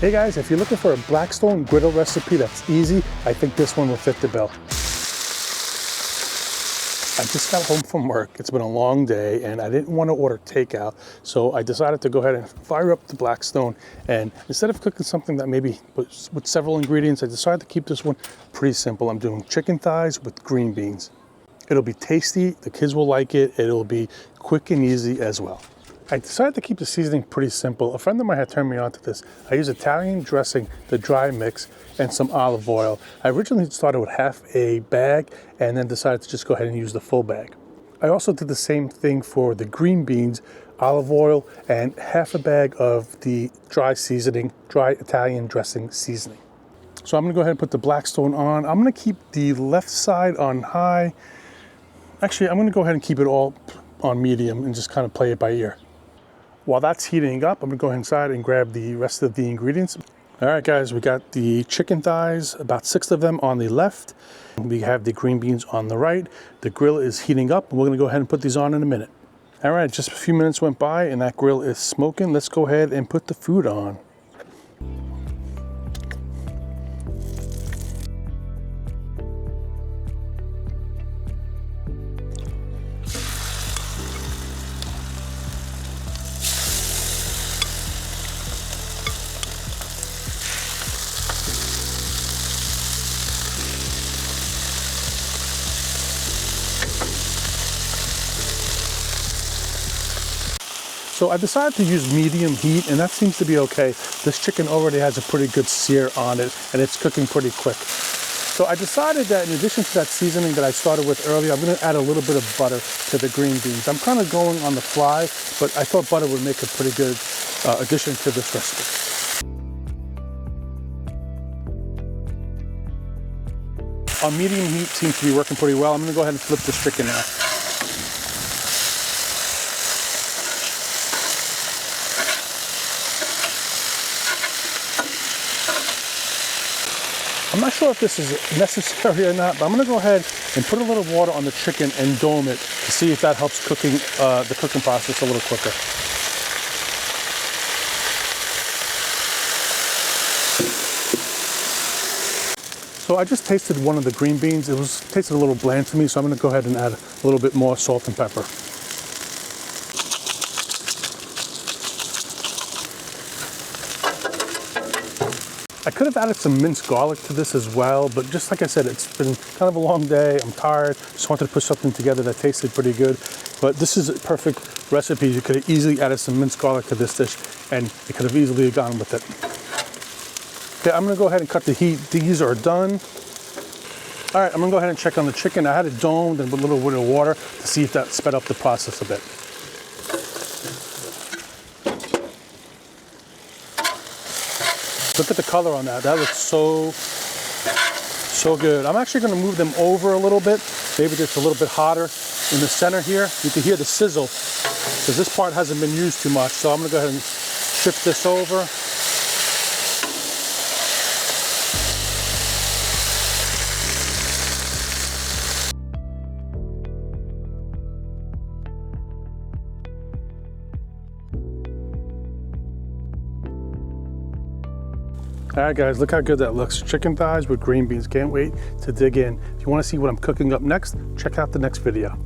Hey guys, if you're looking for a Blackstone Griddle recipe that's easy, I think this one will fit the bill. I just got home from work. It's been a long day and I didn't want to order takeout. So I decided to go ahead and fire up the Blackstone. And instead of cooking something that maybe was with several ingredients, I decided to keep this one pretty simple. I'm doing chicken thighs with green beans. It'll be tasty, the kids will like it, it'll be quick and easy as well. I decided to keep the seasoning pretty simple. A friend of mine had turned me on to this. I use Italian dressing, the dry mix, and some olive oil. I originally started with half a bag and then decided to just go ahead and use the full bag. I also did the same thing for the green beans, olive oil, and half a bag of the dry seasoning, dry Italian dressing seasoning. So I'm gonna go ahead and put the Blackstone on. I'm gonna keep the left side on high. Actually, I'm gonna go ahead and keep it all on medium and just kind of play it by ear. While that's heating up, I'm gonna go inside and grab the rest of the ingredients. All right, guys, we got the chicken thighs, about 6 of them on the left. We have the green beans on the right. The grill is heating up, and we're gonna go ahead and put these on in a minute. All right, just a few minutes went by, and that grill is smoking. Let's go ahead and put the food on. So I decided to use medium heat, and that seems to be okay. This chicken already has a pretty good sear on it, and it's cooking pretty quick. So I decided that in addition to that seasoning that I started with earlier, I'm gonna add a little bit of butter to the green beans. I'm kind of going on the fly, but I thought butter would make a pretty good addition to this recipe. On medium heat seems to be working pretty well. I'm gonna go ahead and flip this chicken now. I'm not sure if this is necessary or not, but I'm gonna go ahead and put a little water on the chicken and dome it to see if that helps cooking the cooking process a little quicker. So I just tasted one of the green beans. It tasted a little bland to me, so I'm gonna go ahead and add a little bit more salt and pepper. I could have added some minced garlic to this as well, but just like I said, it's been kind of a long day. I'm tired. Just wanted to put something together that tasted pretty good. But this is a perfect recipe. You could have easily added some minced garlic to this dish, and you could have easily gone with it. Okay, I'm gonna go ahead and cut the heat. These are done. All right, I'm gonna go ahead and check on the chicken. I had it domed and with a little bit of water to see if that sped up the process a bit. Look at the color on that. That looks so good. I'm actually gonna move them over a little bit. Maybe just a little bit hotter in the center here. You can hear the sizzle because this part hasn't been used too much. So I'm gonna go ahead and shift this over. All right, guys, look how good that looks. Chicken thighs with green beans. Can't wait to dig in. If you want to see what I'm cooking up next, check out the next video.